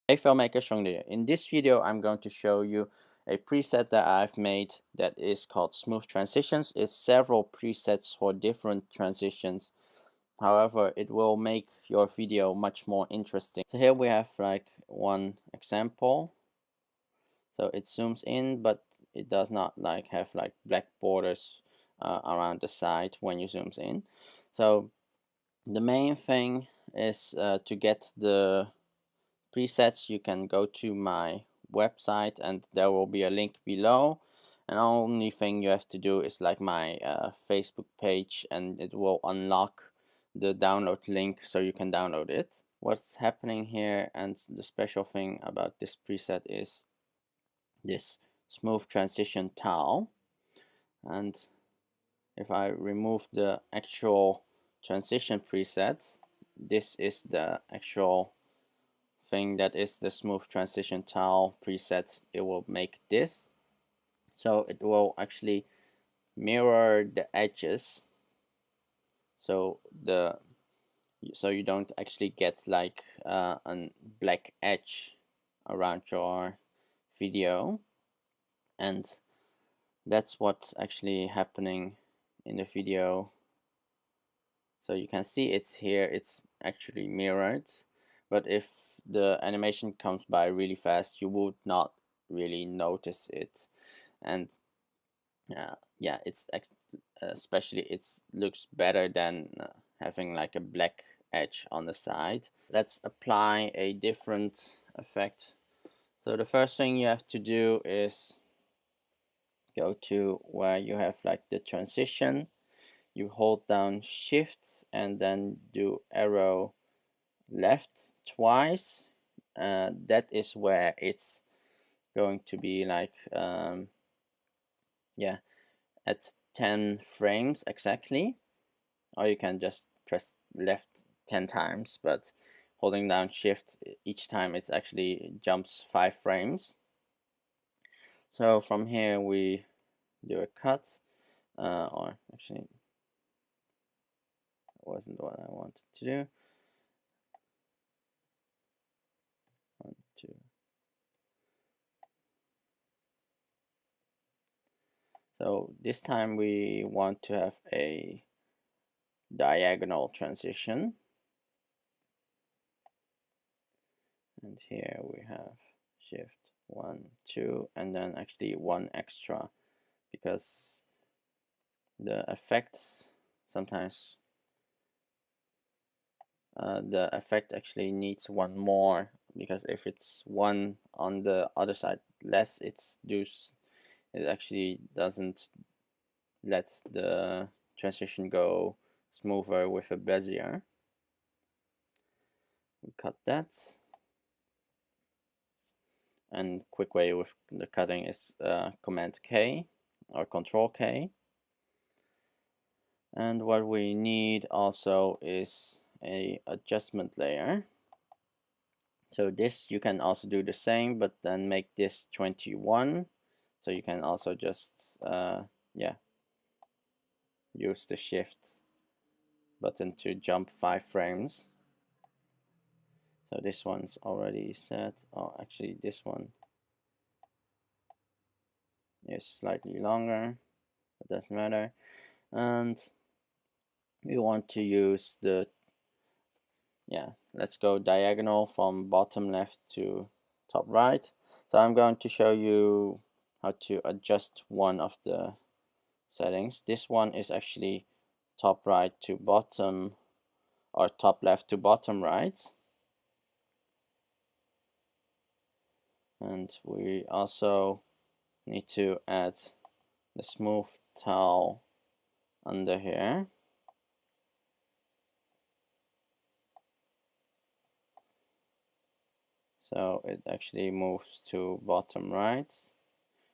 Hey Filmmaker Shongli. In this video I'm going to show you a preset that I've made that is called Smooth Transitions. It's several presets for different transitions. However, it will make your video much more interesting. So here we have like one example. So it zooms in, but it does not like have like black borders around the side when you zooms in. So the main thing is to get the presets, you can go to my website and there will be a link below, and the only thing you have to do is like my Facebook page and it will unlock the download link so you can download it. What's happening here, and the special thing about this preset, is this smooth transition tile. And if I remove the actual transition presets, this is the actual thing that is the smooth transition tile preset. It will make this, so it will actually mirror the edges, so you don't actually get like a black edge around your video. And that's what's actually happening in the video. So you can see it's here, it's actually mirrored, but if the animation comes by really fast you would not really notice it. And yeah, it's especially it looks better than having like a black edge on the side. Let's apply a different effect. So the first thing you have to do is go to where you have like the transition. You hold down shift and then do arrow left twice. That is where it's going to be like yeah, at 10 frames exactly, or you can just press left 10 times, but holding down shift each time it actually jumps 5 frames. So from here we do a cut, or actually that wasn't what I wanted to do. 1, 2. So this time we want to have a diagonal transition, and here we have shift 1, 2, and then actually 1 extra, because the effects sometimes the effect actually needs one more, because if it's one on the other side less, it actually doesn't let the transition go smoother with a bezier. We cut that, and quick way with the cutting is Command K or Control K. And what we need also is a adjustment layer. So this you can also do the same, but then make this 21. So you can also just yeah, use the shift button to jump 5 frames. So this one's already set. Oh, actually this one is slightly longer, but doesn't matter. And we want to use the, yeah, let's go diagonal from bottom left to top right. So I'm going to show you how to adjust one of the settings. This one is actually top right to bottom, or top left to bottom right. And we also need to add the smooth tile under here. So it actually moves to bottom right.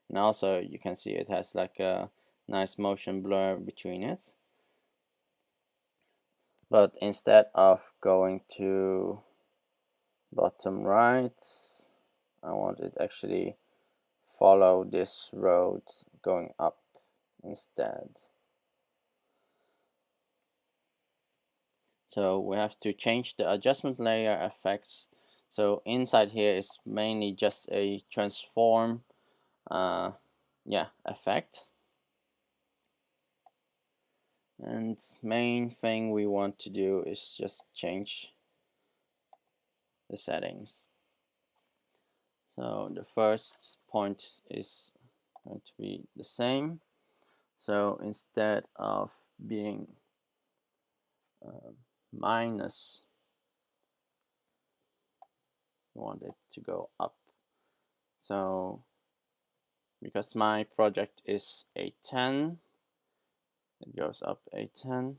And also you can see it has like a nice motion blur between it. But instead of going to bottom right, I want it actually follow this road going up instead. So we have to change the adjustment layer effects So inside here is mainly just a transform effect. And main thing we want to do is just change the settings. So the first point is going to be the same. So instead of being minus, we want it to go up. So because my project is a 10, it goes up a 10.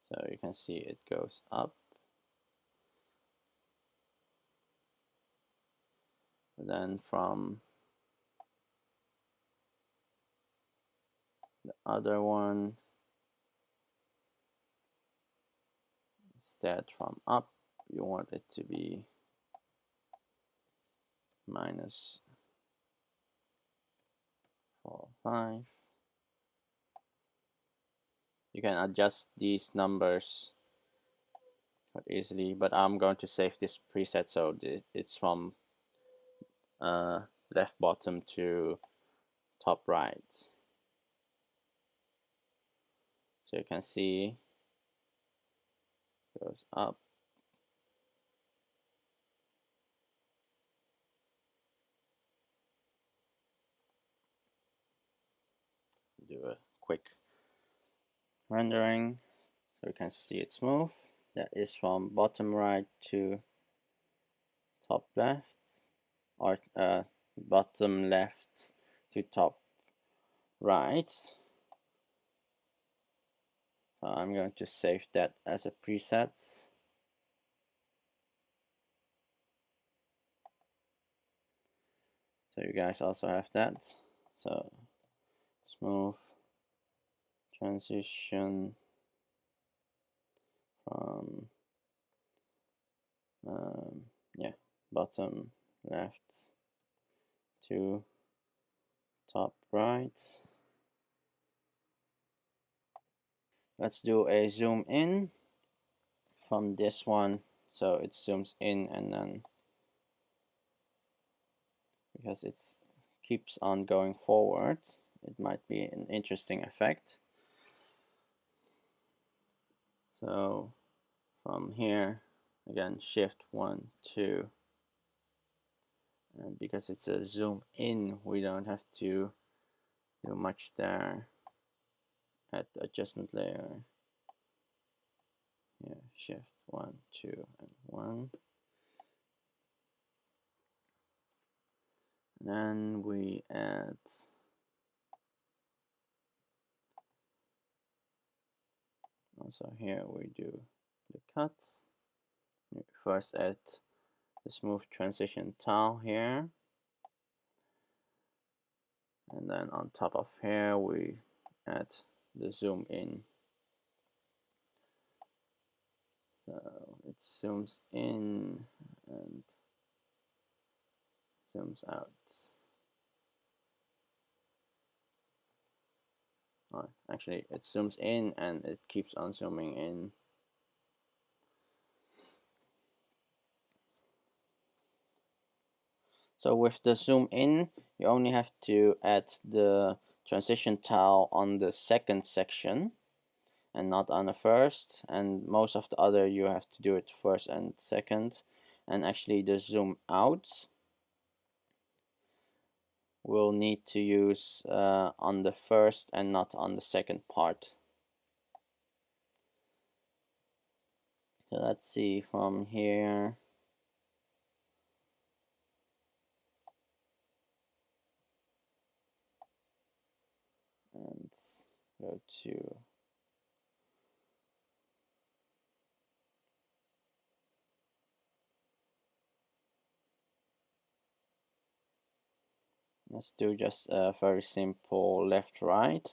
So you can see it goes up. Then from the other one, instead from up, you want it to be minus 4, 5. You can adjust these numbers quite easily, but I'm going to save this preset so it's from left bottom to top right. So you can see it goes up. Do a quick rendering so you can see it smooth. That is from bottom right to top left, or bottom left to top right. So I'm going to save that as a preset. So you guys also have that. So smooth transition from bottom left to top right. Let's do a zoom in from this one, so it zooms in, and then because it keeps on going forward, it might be an interesting effect. So from here, again, shift 1, 2, and because it's a zoom in, we don't have to do much there. At the adjustment layer, here, shift 1, 2, and 1. And then we add also here we do the cuts. We first add the smooth transition tile here, and then on top of here we add the zoom in. So it zooms in and zooms out. Oh, actually, it zooms in and it keeps on zooming in. So with the zoom in, you only have to add the transition tile on the second section and not on the first, and most of the other you have to do it first and second. And actually the zoom out we'll need to use on the first and not on the second part. So let's see from here. And go to let's do just a very simple left right.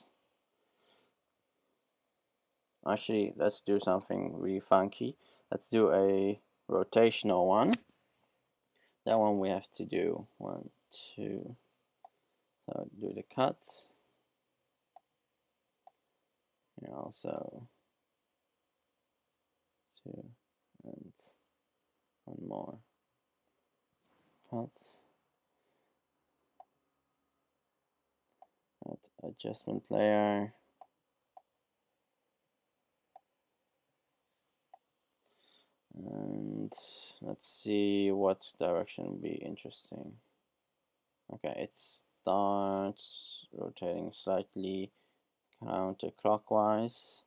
Actually, let's do something really funky. Let's do a rotational one. That one we have to do 1, 2. So do the cut. Here also 2 and one more cuts. Add adjustment layer. And let's see what direction would be interesting. Okay, it starts rotating slightly counterclockwise.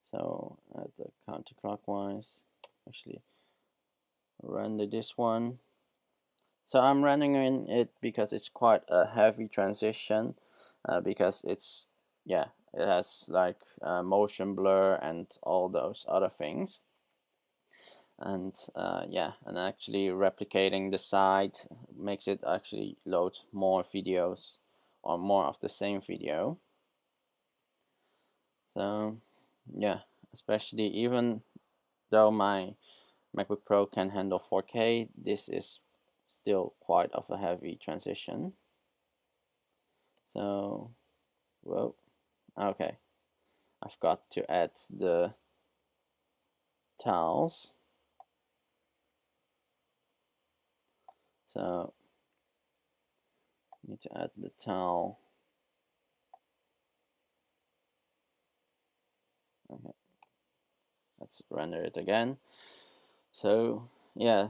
So at the counterclockwise, actually render this one. So I'm rendering it because it's quite a heavy transition, because it's, yeah, it has like motion blur and all those other things. And yeah, and actually replicating the side makes it actually load more videos or more of the same video. So yeah, especially even though my MacBook Pro can handle 4K, this is still quite of a heavy transition. So, well, okay, I've got to add the tiles. So, need to add the tile. Okay, let's render it again. So, yeah,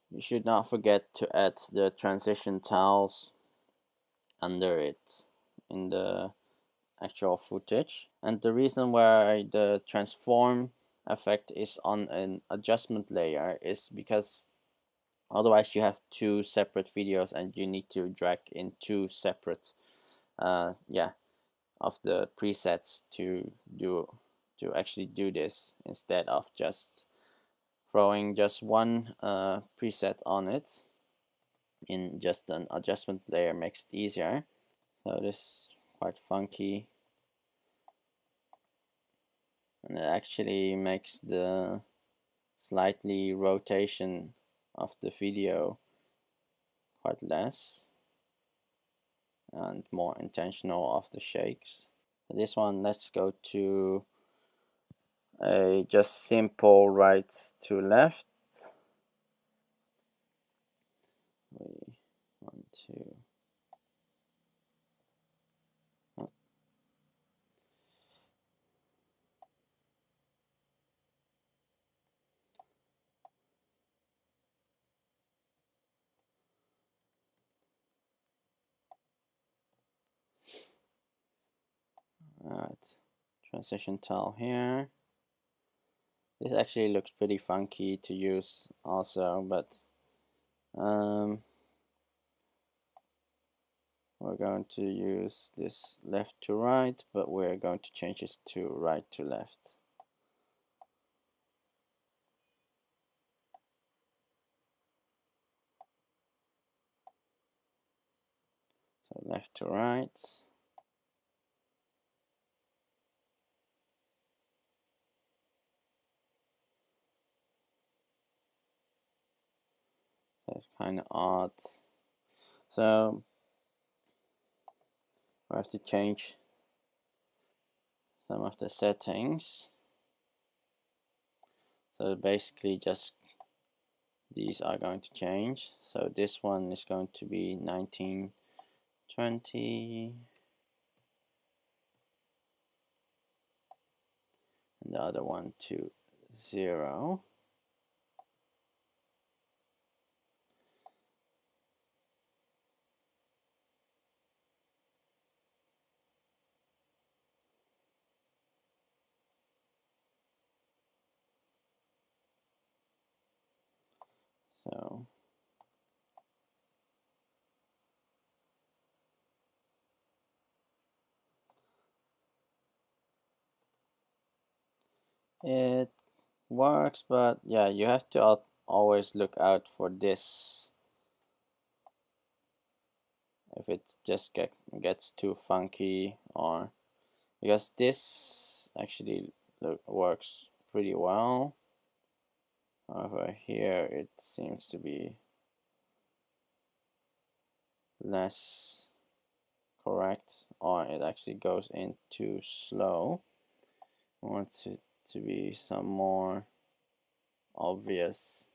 you should not forget to add the transition tiles under it in the actual footage. And the reason why the transform effect is on an adjustment layer is because otherwise you have two separate videos and you need to drag in two separate yeah, of the presets to actually do this, instead of just throwing just one preset on it in just an adjustment layer makes it easier. So this is quite funky, and it actually makes the slightly rotation of the video quite less and more intentional of the shakes. For this one, let's go to a just simple right to left. We want to add transition tile here. This actually looks pretty funky to use also, but we're going to use this left to right, but we're going to change this to right to left. So left to right. So it's kind of odd. So we have to change some of the settings. So basically just these are going to change. So this one is going to be 1920, and the other one to 0. So it works, but yeah, you have to always look out for this if it just gets too funky, or because this actually works pretty well. However, here it seems to be less correct or it actually goes in too slow. I want it to be some more obvious.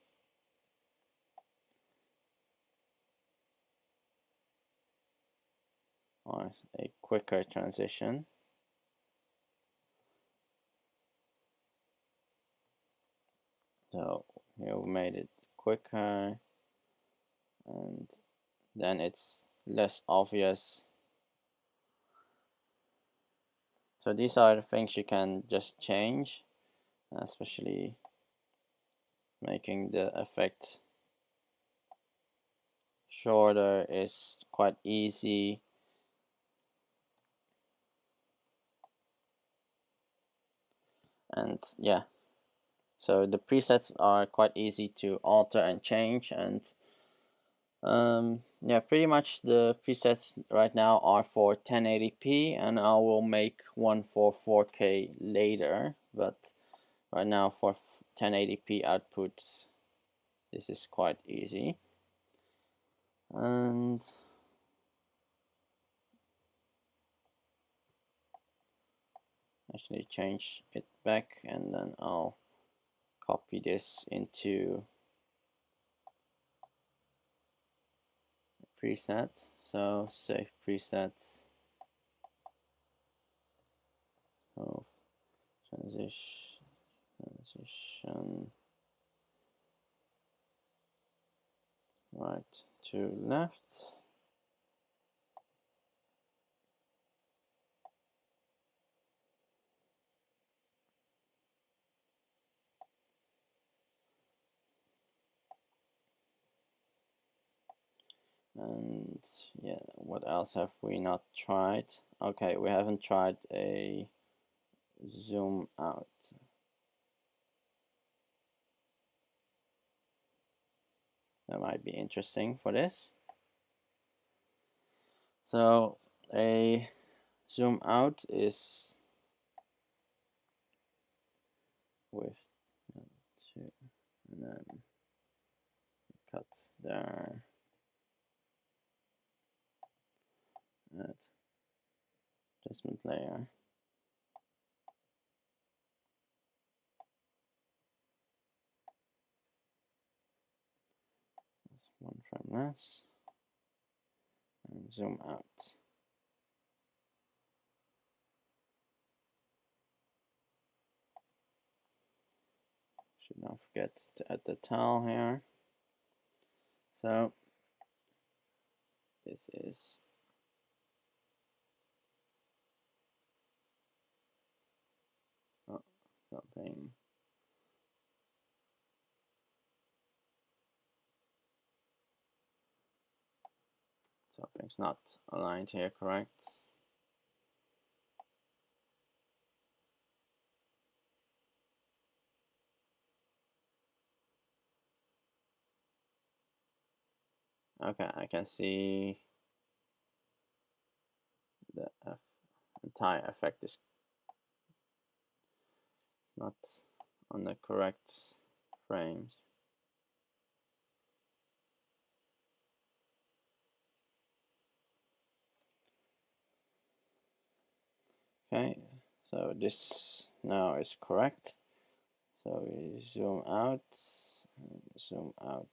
Or a quicker transition. So here we made it quicker, and then it's less obvious. So these are the things you can just change, especially making the effect shorter is quite easy. And yeah, so the presets are quite easy to alter and change, and yeah, pretty much the presets right now are for 1080p, and I will make one for 4K later, but right now for 1080p outputs this is quite easy. And actually change it back, and then I'll copy this into preset. So save presets of transition right to left. And yeah, what else have we not tried? Okay, we haven't tried a zoom out. That might be interesting for this. So a zoom out is with 2, and then cut there, add adjustment layer. That's one frame less, and zoom out. Should not forget to add the tile here. So this is something. Something's not aligned here, correct? Okay, I can see the entire effect is not on the correct frames. Okay, so this now is correct. So we zoom out, zoom out.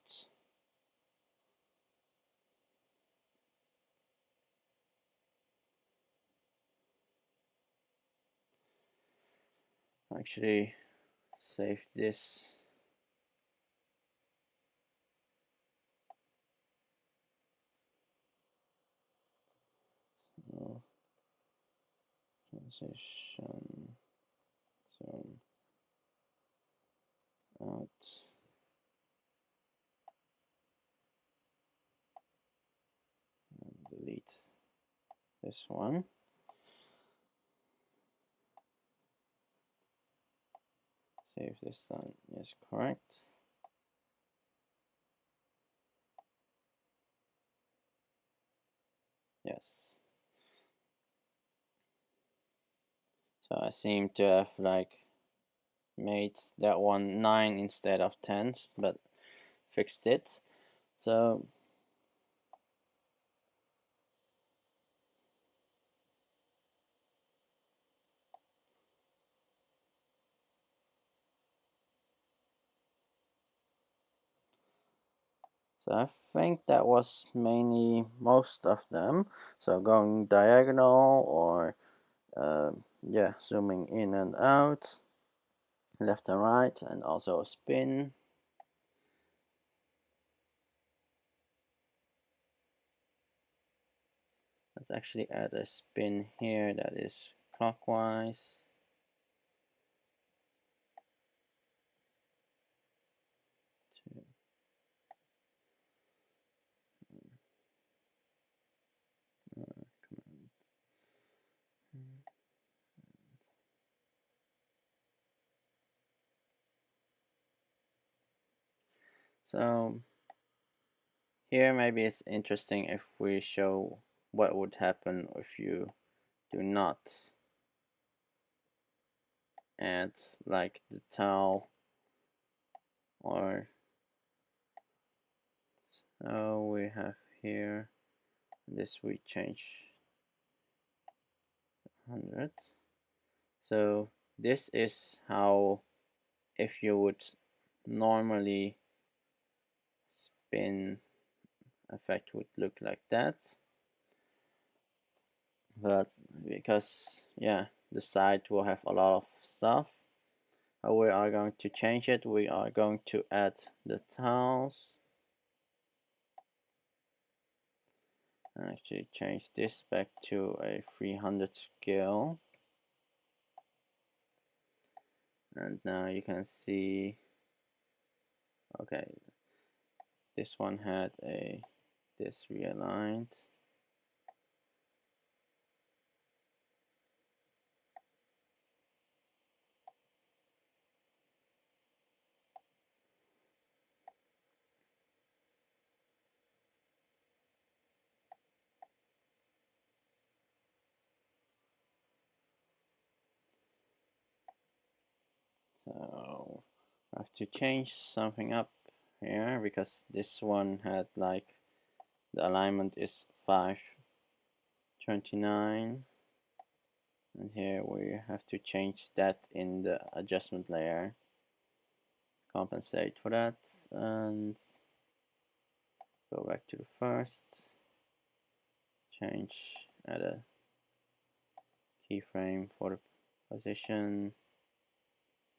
Actually, save this. So, transition, zoom out. And delete this one. Save this done is correct. Yes. So I seem to have like made that one 9 instead of 10, but fixed it. So So I think that was mainly most of them. So going diagonal or yeah, zooming in and out, left and right, and also a spin. Let's actually add a spin here that is clockwise. So here maybe it's interesting if we show what would happen if you do not add like the towel, or so we have here this we change 100. So this is how if you would normally spin effect would look like that, but because yeah the side will have a lot of stuff, we are going to change it. We are going to add the tiles and actually change this back to a 300 scale, and now you can see okay this one had a this realigned. So I have to change something up here because this one had like the alignment is 529, and here we have to change that in the adjustment layer, compensate for that, and go back to the first, change, add a keyframe for the position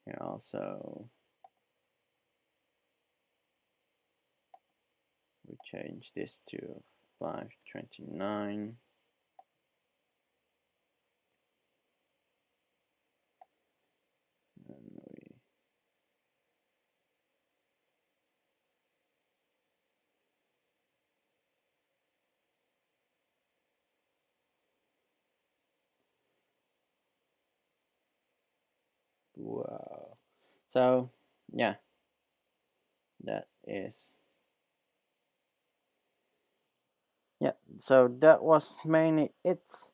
here also. We change this to 529. And wow. So yeah, that is yeah. So that was mainly it.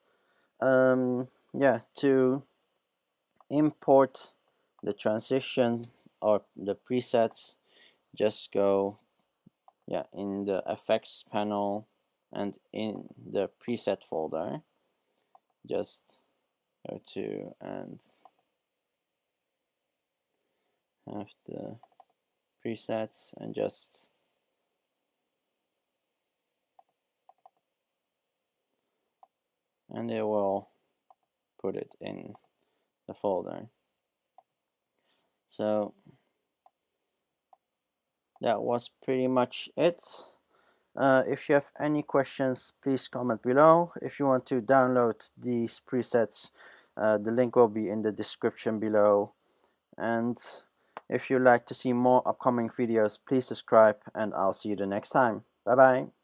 Yeah, to import the transition or the presets, just go yeah in the effects panel and in the preset folder, just go to and have the presets and just and it will put it in the folder. So that was pretty much it. If you have any questions, please comment below. If you want to download these presets, the link will be in the description below. And if you'd like to see more upcoming videos, please subscribe, and I'll see you the next time. Bye bye.